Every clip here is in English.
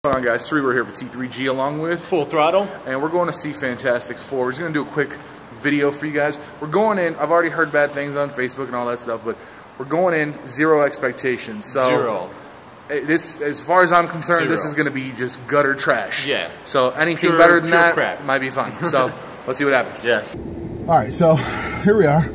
What's going on, guys? Cerebro here for T3G along with Full Throttle, and we're going to see FANT4STIC 4. We're just going to do a quick video for you guys. We're going in, I've already heard bad things on Facebook and all that stuff, but we're going in zero expectations. So zero. This, as far as I'm concerned, Zero. This is going to be just gutter trash. Yeah. So anything pure, better than that crap. might be fun. So let's see what happens. Yes. All right, so here we are.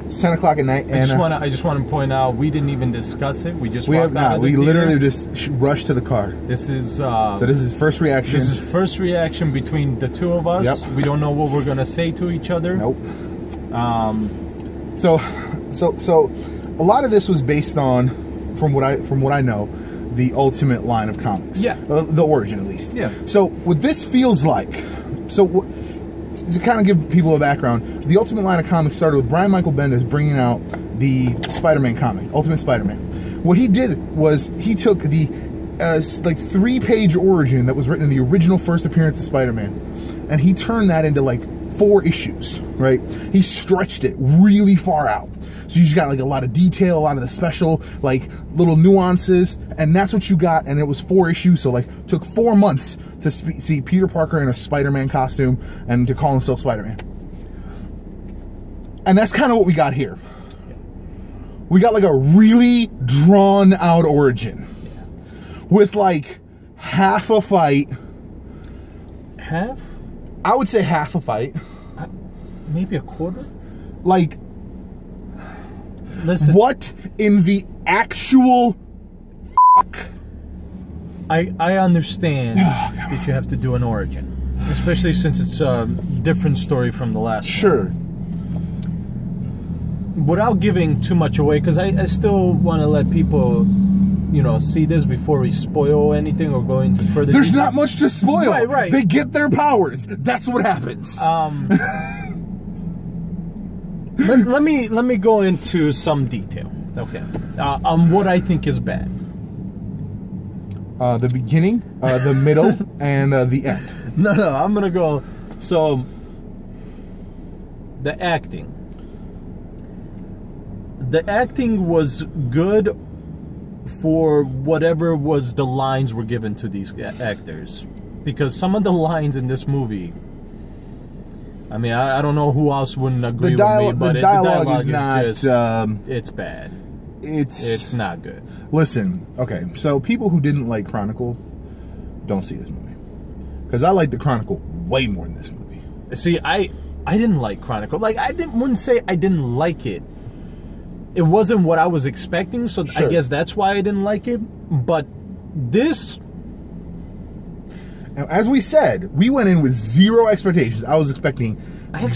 It's 10 o'clock at night, and I just want to point out we didn't even discuss it. We just walked out of the we theater. literally just rushed to the car. This is so this is first reaction. This is first reaction between the two of us. Yep. We don't know what we're gonna say to each other. Nope. So a lot of this was based on, from what I know, the Ultimate line of comics. Yeah. The origin, at least. Yeah. So what this feels like, to kind of give people a background, the Ultimate line of comics started with Brian Michael Bendis bringing out the Spider-Man comic, Ultimate Spider-Man. What he did was he took the like 3-page origin that was written in the original first appearance of Spider-Man, and he turned that into like 4 issues, right? He stretched it really far out. So you just got like a lot of detail, a lot of the special, like little nuances, and that's what you got, and it was 4 issues, so like took 4 months to see Peter Parker in a Spider-Man costume and to call himself Spider-Man. And that's kind of what we got here. We got like a really drawn out origin with like half a fight. Half? I would say half a fight. Maybe a quarter? Like, listen. What in the actual fuck? I understand that you have to do an origin, especially since it's a different story from the last one. Sure. Without giving too much away, because I still want to let people, you know, see this before we spoil anything or go into further There's detail. not much to spoil. Right. They get their powers. That's what happens. Let me go into some detail. Okay. On what I think is bad. The beginning, the middle, and the end. No, I'm gonna go. So, the acting. The acting was good for whatever was the lines were given to these actors, because some of the lines in this movie, I mean, I don't know who else wouldn't agree with me, but the dialogue is not just, it's bad. It's not good. Listen, okay, so people who didn't like Chronicle, don't see this movie. Because I like the Chronicle way more than this movie. See, I didn't like Chronicle. Like, wouldn't say I didn't like it. It wasn't what I was expecting, so sure. I guess that's why I didn't like it. But this... Now, as we said, we went in with 0 expectations. I expected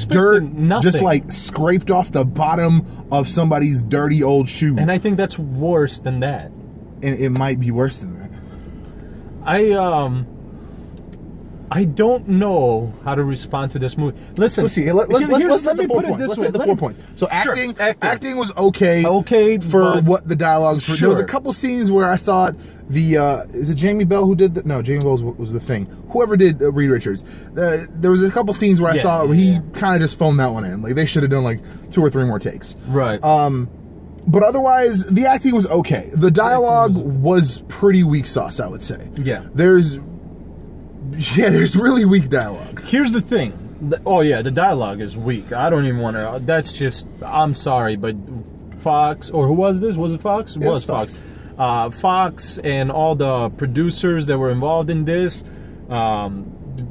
dirt, nothing. Just like scraped off the bottom of somebody's dirty old shoe. And I think that's worse than that. And it might be worse than that. I don't know how to respond to this movie. Listen, let's see. Let me put it this way. The 4 points. So acting was okay. Okay, for what the dialogues were. Sure. There was a couple scenes where I thought is it Jamie Bell who did that? No, Jamie Bell was the Thing. Whoever did Reed Richards. There was a couple scenes where I thought he kind of just phoned that one in. Like they should have done like 2 or 3 more takes. Right. But otherwise, the acting was okay. The dialogue was pretty weak sauce, I would say. Yeah. There's really weak dialogue. Here's the thing. The dialogue is weak. I don't even want to. That's just. I'm sorry, but Fox, or who was this? Was it Fox? It was Fox. Fox and all the producers that were involved in this.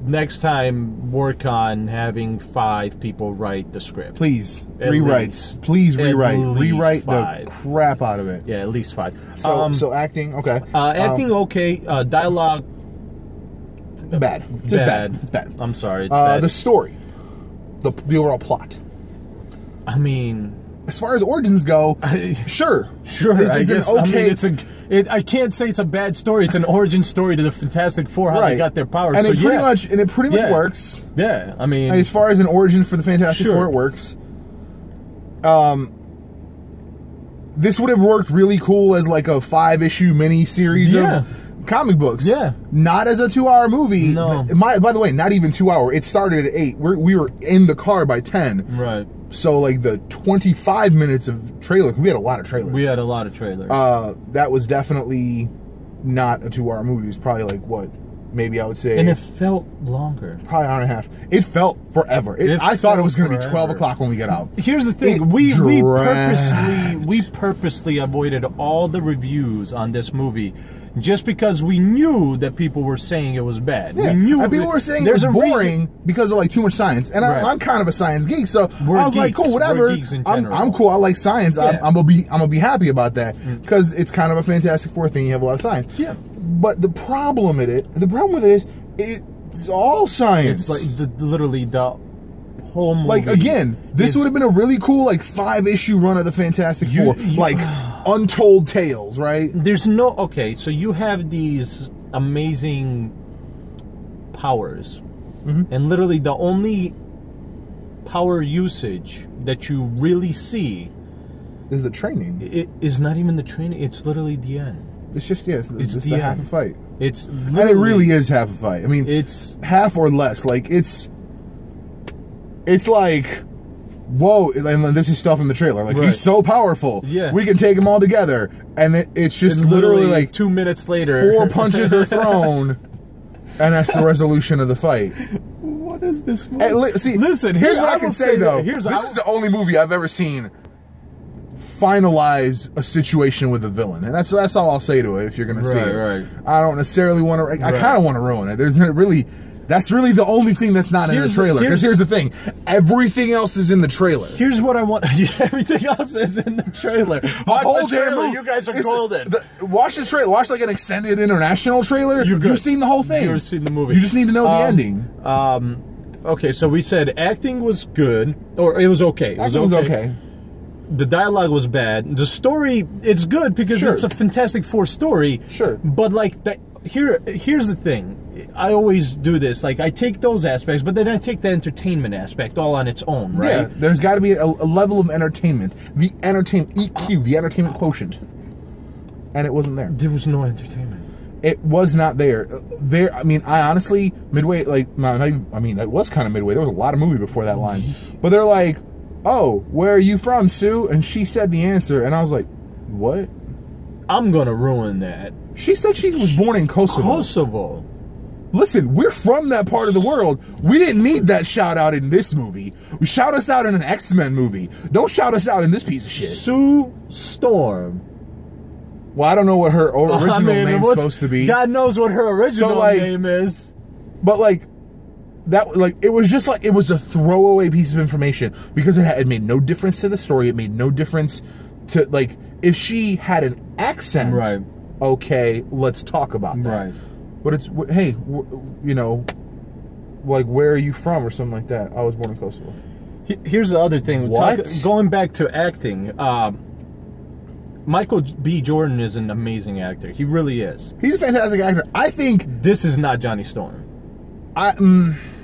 Next time, work on having 5 people write the script. Please rewrite the crap out of it. Yeah, at least 5. So acting okay. Acting okay. Dialogue. Bad. Just bad. It's bad. I'm sorry. It's bad. The story, the overall plot. I mean, as far as origins go, sure. I guess. Okay. I mean, I can't say it's a bad story. It's an origin story to the Fantastic Four, how they got their powers. And so it pretty much works. Yeah, I mean, as far as an origin for the Fantastic Four, it works. This would have worked really cool as like a 5-issue mini series of comic books. Yeah. Not as a 2-hour movie. No. By the way, not even 2 hour. It started at 8. We were in the car by 10. Right. So like the 25 minutes of trailer. We had a lot of trailers. We had a lot of trailers. That was definitely not a 2-hour movie. It was probably like, what, maybe I would say... And it felt longer. Probably an hour and a half. It felt forever. I thought it was going to be 12 o'clock when we get out. Here's the thing. We purposely avoided all the reviews on this movie just because we knew that people were saying it was bad. Yeah. We knew and people were saying it was boring because of like too much science. And I'm kind of a science geek, so I was like, cool, whatever. I'm cool. I like science. Yeah. I'm gonna be happy about that because it's kind of a Fantastic Four thing. You have a lot of science. Yeah. But the problem with it is it's all science. It's like literally the whole movie. Like, again, this would have been a really cool, like, 5-issue run of the Fantastic Four. Like, untold tales, right? There's no... Okay, so you have these amazing powers. And literally the only power usage that you really see... is the training. It is not even the training. It's literally the end. It's just, it's the half a fight. It's and it really is half a fight. I mean, it's half or less. Like, it's like, whoa, and this is stuff in the trailer. Like, he's so powerful. Yeah. We can take them all together. And it's just literally like 2 minutes later. 4 punches are thrown, and that's the resolution of the fight. What is this movie? See, listen, here's what I can say, though. This is the only movie I've ever seen finalize a situation with a villain, and that's all I'll say to it. If you're gonna see it, right. I don't necessarily want to. I kind of want to ruin it. That's really the only thing that's not in the trailer. Because here's the thing: everything else is in the trailer. Here's what I want. Everything else is in the trailer. Watch the trailer. You guys are golden. Watch this trailer. Watch like an extended international trailer. You've seen the whole thing. You've seen the movie. You just need to know the ending. Okay, so we said acting was good, or it was okay. Acting was okay. The dialogue was bad. The story, it's good because it's a Fantastic Four story. Sure. But like here's the thing. I always do this. Like, I take those aspects, but then I take the entertainment aspect all on its own, right? Yeah, there's got to be a level of entertainment. The entertainment EQ, the entertainment quotient. And it wasn't there. There was no entertainment. It was not there. I mean, I honestly, midway, like, it was kind of midway. There was a lot of movie before that line. But they're like, oh, where are you from, Sue? And she said the answer, and I was like, what? I'm gonna ruin that. She said she was born in Kosovo. Kosovo. Listen, we're from that part of the world. We didn't need that shout out in this movie. We shout us out in an X-Men movie. Don't shout us out in this piece of shit. Sue Storm. Well, I don't know what her original name's supposed to be. God knows what her original name is. But like, it was just like, it was a throwaway piece of information because it made no difference to the story. It made no difference to, like, if she had an accent, right? Okay, let's talk about that. Right. But it's, hey, you know, like, where are you from or something like that? I was born in Kosovo. Here's the other thing. Going back to acting, Michael B. Jordan is an amazing actor. He really is. He's a fantastic actor. I think this is not Johnny Storm.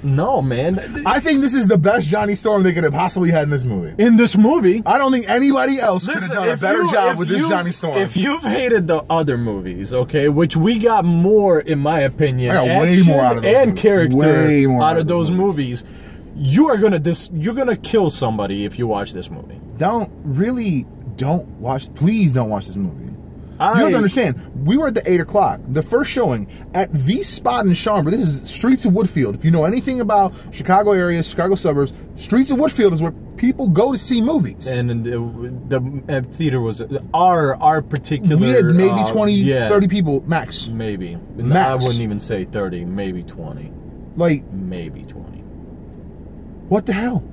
No, man. I think this is the best Johnny Storm they could have possibly had in this movie. In this movie? I don't think anybody else could have done a better job with this Johnny Storm. If you've hated the other movies, okay, which we got more, in my opinion, I got way more out of those and character out of those movies, you're gonna kill somebody if you watch this movie. Please don't watch this movie. You have to understand, we were at the 8 o'clock, the first showing, at the spot in Schaumburg. This is Streets of Woodfield. If you know anything about Chicago area, Chicago suburbs, Streets of Woodfield is where people go to see movies. And the theater was, our particular... We had maybe 20, 30 people, max. Maybe. Max. I wouldn't even say 30, maybe 20. Like... Maybe 20. What the hell?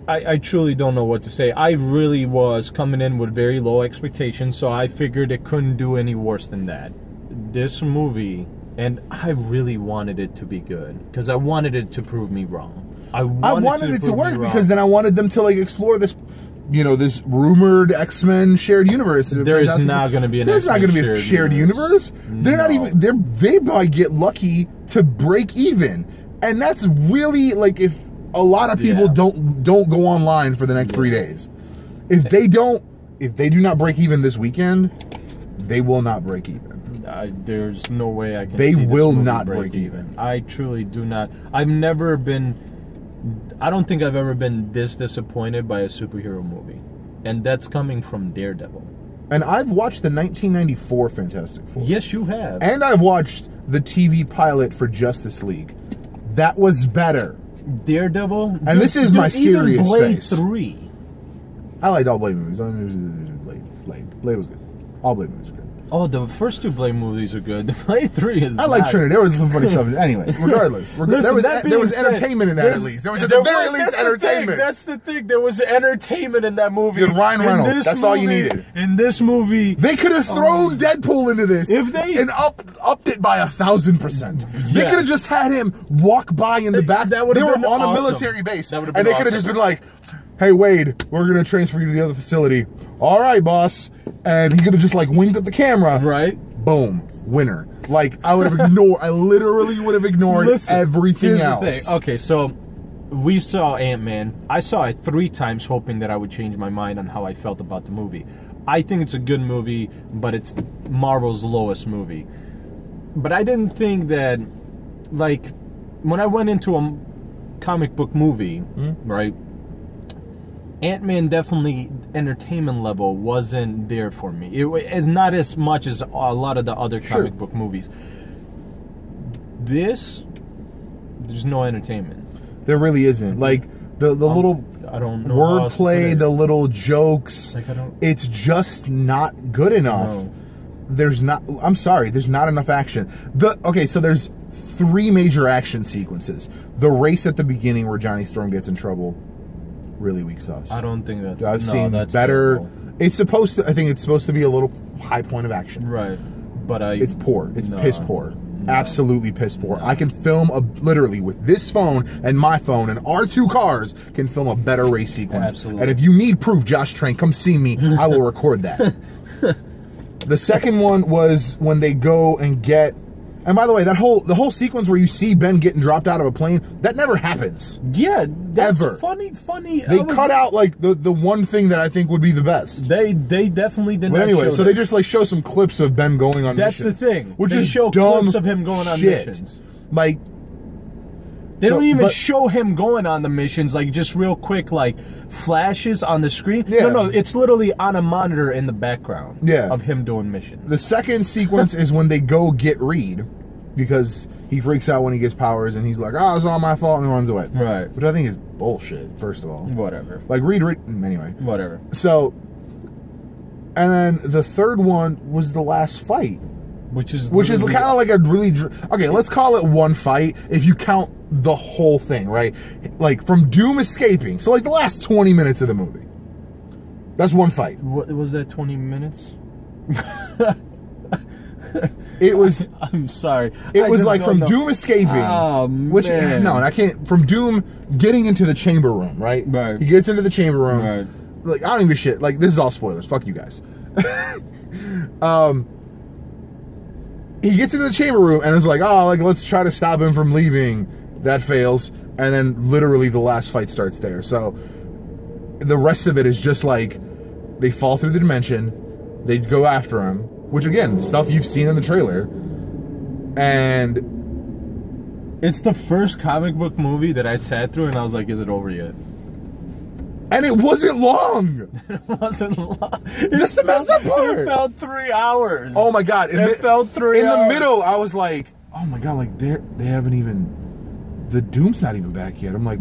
I truly don't know what to say. I really was coming in with very low expectations, so I figured it couldn't do any worse than that. This movie, and I really wanted it to be good, because I wanted it to prove me wrong. I wanted it to work, because then I wanted them to, like, explore this, you know, this rumored X-Men shared universe. There's not going to be There's not going to be a shared universe. They're not even, they might get lucky to break even. And that's really, like, if a lot of people don't go online for the next 3 days. If they do not break even this weekend, they will not break even. There's no way I can. They will not break even. I truly do not. I don't think I've ever been this disappointed by a superhero movie, and that's coming from Daredevil. And I've watched the 1994 Fantastic Four. Yes, you have. And I've watched the TV pilot for Justice League. That was better. Daredevil. And this is my serious even Blade face. 3. I liked all Blade movies. Blade was good. All Blade movies were good. Oh, the first 2 Blade movies are good. The Blade 3 is. I like Trinity. There was some funny stuff. Anyway, regardless, Listen, there was entertainment in that at least. There was at the very least entertainment. That's the thing. There was entertainment in that movie. Good Ryan Reynolds. That's all you needed. In this movie, they could have thrown Deadpool into this if they and upped it by 1,000%. Yeah. They could have just had him walk by in the back. That would have been They were on awesome. a military base, and been they could have just been like, "Hey Wade, we're gonna transfer you to the other facility." All right, boss. And he could have just like winked at the camera. Right. Boom. Winner. Like, I would have ignored, I literally would have ignored everything else. The thing. Okay, so we saw Ant-Man. I saw it 3 times hoping that I would change my mind on how I felt about the movie. I think it's a good movie, but it's Marvel's lowest movie. But I didn't think that, like, when I went into a comic book movie, right, Ant-Man definitely, entertainment level, wasn't there for me. It's not as much as a lot of the other comic book movies. This, there's no entertainment. There really isn't. Like, the little I don't know wordplay, the little jokes, like, it's just not good enough. No. There's not, I'm sorry, there's not enough action. Okay, so there's 3 major action sequences. The race at the beginning where Johnny Storm gets in trouble. Really weak sauce. I don't think that's. I've seen that's better. terrible. It's supposed to. I think it's supposed to be a little high point of action. Right, but It's poor. It's piss poor. No. Absolutely piss poor. No. I can film literally with this phone and my phone and our 2 cars can film a better race sequence. Absolutely. And if you need proof, Josh Trank, come see me. I will record that. The second one was when they go and get. And by the way, the whole sequence where you see Ben getting dropped out of a plane, that never happens. Yeah, that's ever. Funny. They cut out like the one thing that I think would be the best. They definitely did. But not anyway, show so that. they just like show some clips of Ben going on That's missions. the thing. Which they is show dumb clips of him going on shit. missions. Like they don't even show him going on the missions, like just real quick, like flashes on the screen. Yeah. No, it's literally on a monitor in the background. Yeah. Of him doing missions. The second sequence is when they go get Reed, because he freaks out when he gets powers and he's like, "Oh, it's all my fault," and he runs away. Right. Which I think is bullshit. First of all. Whatever. Like Reed anyway. Whatever. So, and then the third one was the last fight. Which is kind of like a really... Okay, let's call it one fight if you count the whole thing, right? Like, from Doom escaping. So, like, the last 20 minutes of the movie. That's one fight. What was that, 20 minutes? It was... I'm sorry. It was like from Doom escaping. Oh, which, man. No, I can't... From Doom getting into the chamber room, right? Right. He gets into the chamber room. Right. Like, I don't even shit. Like, this is all spoilers. Fuck you guys. He gets into the chamber room and is like, "Oh, like, let's try to stop him from leaving." That fails. And then literally the last fight starts there. So the rest of it is just like they fall through the dimension. They go after him. Which, again, stuff you've seen in the trailer. And it's the first comic book movie that I sat through and I was like, is it over yet? And it wasn't long. It wasn't long. That's the messed up part. It felt 3 hours. Oh my god! It felt 3 hours. In the middle, I was like, "Oh my god!" Like they haven't even. The Doom's not even back yet. I'm like,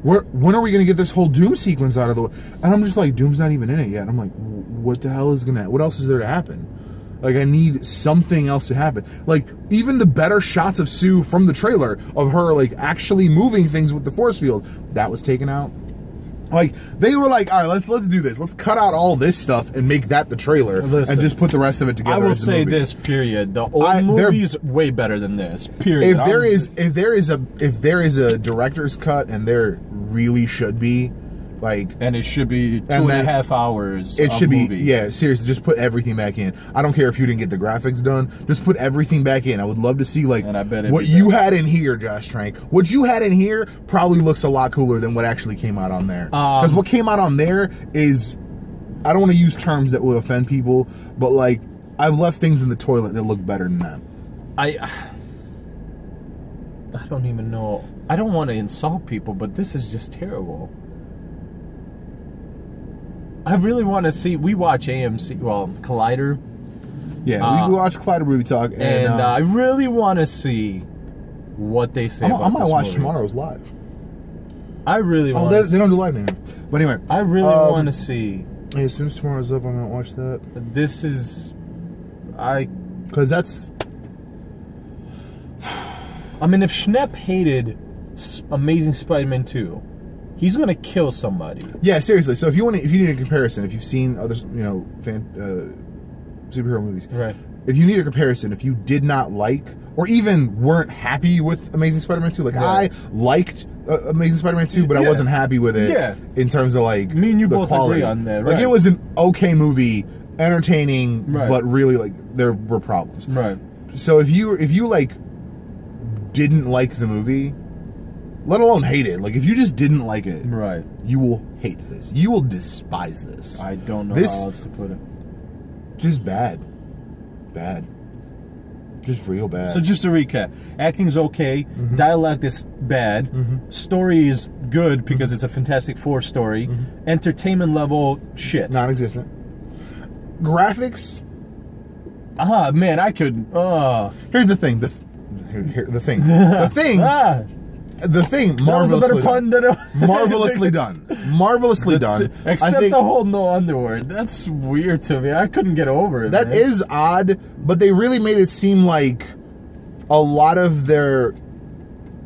when are we gonna get this whole Doom sequence out of the way? And I'm just like, Doom's not even in it yet. I'm like, what the hell is gonna? What else is there to happen? Like, I need something else to happen. Like, even the better shots of Sue from the trailer of her like actually moving things with the force field, that was taken out. Like, they were like, all right, let's do this. Let's cut out all this stuff and make that the trailer. Listen, and just put the rest of it together. I will as the say movie. this, period. The old movie's way better than this, period. If there is a director's cut, and there really should be, like, and it should be 2.5 hours. It should movie. be, yeah, seriously, just put everything back in. I don't care if you didn't get the graphics done, just put everything back in. I would love to see, like, and I bet what you had in here, Josh Trank. What you had in here probably looks a lot cooler than what actually came out on there. Because what came out on there is, I don't want to use terms that will offend people, but, like, I've left things in the toilet that look better than that. I don't even know. I don't want to insult people, but this is just terrible. I really want to see. We watch AMC, well, Collider. Yeah, we watch Collider Movie Talk, and I really want to see what they say. I might watch movie. Tomorrow's live. I really want. Oh, they don't do live anymore. But anyway, I really want to see. Hey, as soon as Tomorrow's up, I'm gonna watch that. This is, because that's. I mean, if Schnepp hated Amazing Spider-Man 2, he's gonna kill somebody. Yeah, seriously. So if you need a comparison, if you've seen other, superhero movies, right? If you need a comparison, if you did not like or even weren't happy with Amazing Spider-Man 2, like I liked Amazing Spider-Man 2, but I wasn't happy with it. Yeah. In terms of like me and you the both quality. agree on that. Like right. it was an okay movie, entertaining, right. but really like there were problems. Right. So if you like didn't like the movie, let alone hate it, like if you just didn't like it, right, you will hate this. You will despise this. I don't know this, how else to put it. Just bad. Just real bad. So just to recap, acting's okay, dialogue is bad, story is good because it's a Fantastic Four story, entertainment level, shit. Non-existent. Graphics. Man, I could. Here's the thing. The thing. Marvelously done. Marvelously done. Marvelously done. Except the whole no underwear. That's weird to me. I couldn't get over it. That is odd, but they really made it seem like a lot of their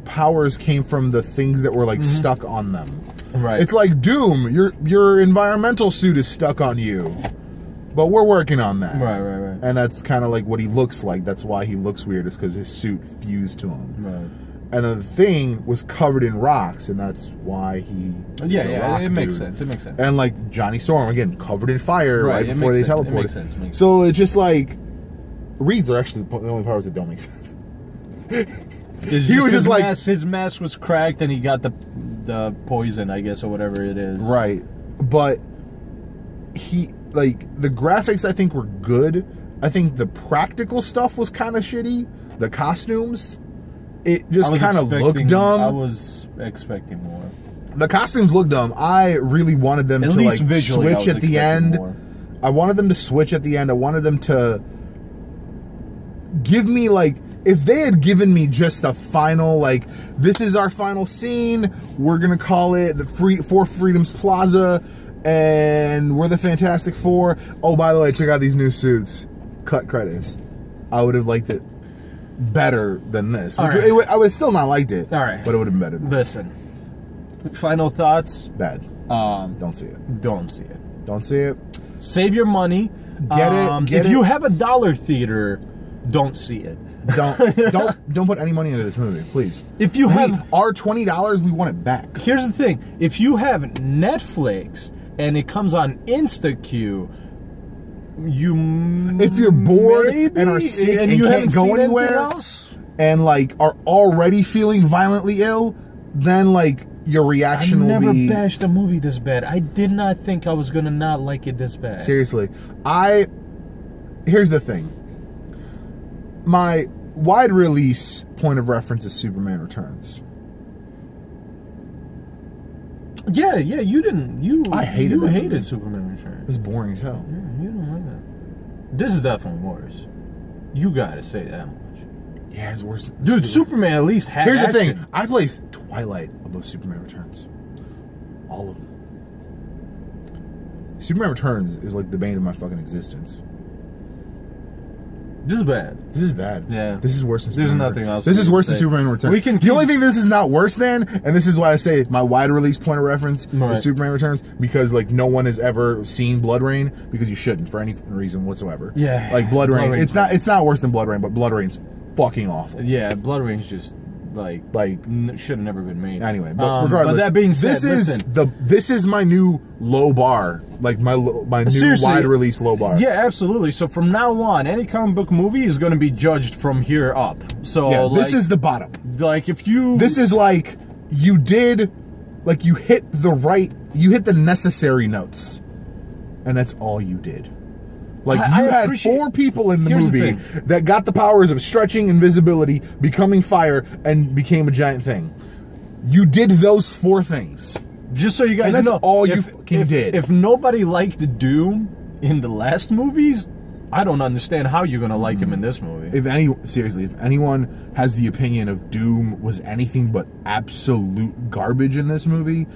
powers came from the things that were like stuck on them. Right. It's like Doom. Your environmental suit is stuck on you. But we're working on that. Right. And that's kind of like what he looks like. That's why he looks weird, is because his suit fused to him. Right. And then the thing was covered in rocks, and that's why he... Yeah, it makes sense. It makes sense. And like Johnny Storm, again, covered in fire right before they teleported. It makes sense. So it's just like... Reeds are actually the only powers that don't make sense. He was just like... His mask was cracked, and he got the poison, I guess, or whatever it is. Right. But he... Like, the graphics, I think, were good. I think the practical stuff was kind of shitty. The costumes, it just kind of looked dumb. I was expecting more. The costumes looked dumb. I really wanted them to, like, switch at the end. I wanted them to switch at the end. I wanted them to give me, like... If they had given me just a final, like, this is our final scene, we're going to call it the Four Freedoms Plaza... And we're the Fantastic Four. Oh, by the way, check out these new suits. Cut credits. I would have liked it better than this. Which I would still not liked it. All right. But it would have been better than Listen. Final thoughts? Bad. Don't see it. Don't see it. Don't see it. Save your money. Get it. If you have a dollar theater, don't see it. Don't put any money into this movie, please. If you have our $20, we want it back. Here's the thing: if you have Netflix and it comes on InstaQ, if you're bored and are sick and you can't go anywhere, and like are already feeling violently ill, then like your reaction will be... I never bashed a movie this bad. I did not think I was gonna not like it this bad. Seriously, here's the thing. My wide release point of reference is Superman Returns. Yeah, you didn't. I hated You hated Superman Returns. It was boring as hell. Yeah, you don't like that. This is definitely worse. You gotta say that much. Yeah, it's worse. Dude, Superman at least had Here's action. the thing. I place Twilight above Superman Returns. All of them. Superman Returns is like the bane of my fucking existence. This is bad. This is bad. Yeah. This is worse than There's Superman nothing else. This is worse than Superman Returns. The only thing this is not worse than, and this is why I say my wide release point of reference is Superman Returns, because like no one has ever seen Blood Rain, because you shouldn't for any reason whatsoever. Yeah. Like Blood Rain. It's not worse than Blood Rain, but Blood Rain's fucking awful. Yeah, Blood Rain's just like should have never been made. Anyway, but regardless, but that being said, this is my new low bar, like my new wide release low bar. Yeah, absolutely. So from now on, any comic book movie is going to be judged from here up. So yeah, this is the bottom. Like if you, this is like you hit the necessary notes, and that's all you did. Like, you had 4 people in the movie that got the powers of stretching, invisibility, becoming fire, and became a giant thing. You did those 4 things. Just so you guys And that's know, all you fucking did. If nobody liked Doom in the last movies, I don't understand how you're gonna like him in this movie. Seriously, if anyone has the opinion of Doom was anything but absolute garbage in this movie,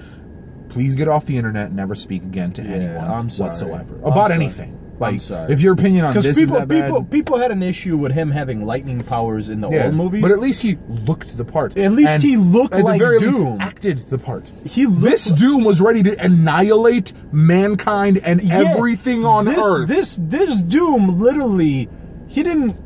please get off the internet and never speak again to anyone whatsoever about anything. Like, if your opinion on this is that bad, people had an issue with him having lightning powers in the old movies, but at least he looked the part. At least he looked like Doom. At the very least, acted the part. This Doom was ready to annihilate mankind and everything on Earth. This Doom literally, he didn't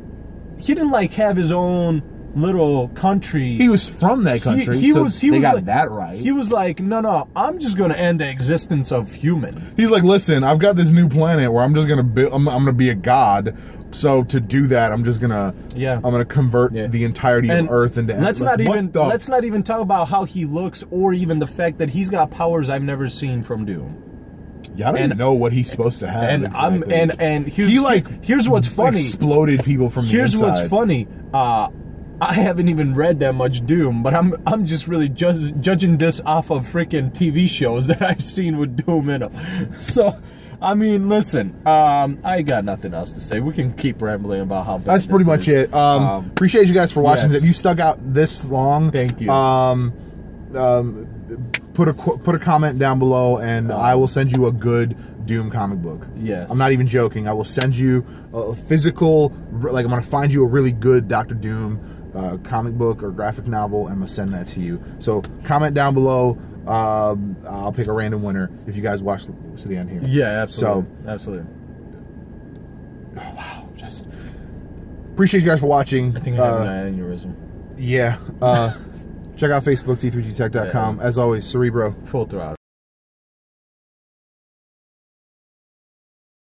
like have his own little country. He was from that country. He was got like, that right. He was like, no, I'm just gonna end the existence of human. He's like, listen, I've got this new planet where I'm just gonna I'm gonna be a god. So to do that, I'm just gonna I'm gonna convert the entirety of Earth into. Let's not even talk about how he looks, or even the fact that he's got powers I've never seen from Doom. Yeah, I don't even know what he's supposed to have. And here's what's funny. Exploded people from the inside. Here's what's funny. I haven't even read that much Doom, but I'm just really judging this off of freaking TV shows that I've seen with Doom in them. So, I mean, listen, I got nothing else to say. We can keep rambling about how bad that's pretty much it. Appreciate you guys for watching. If you stuck out this long, thank you. Put a comment down below, and I will send you a good Doom comic book. Yes. I'm not even joking. I will send you a physical, like I'm going to find you a really good Dr. Doom comic book or graphic novel, and I'm going to send that to you. So comment down below. I'll pick a random winner if you guys watch to the end here. Yeah, absolutely. So, absolutely. Oh, wow. Just appreciate you guys for watching. I think I have an aneurysm. Yeah. Check out Facebook, t3gtech.com. As always, Cerebro. Full Throttle.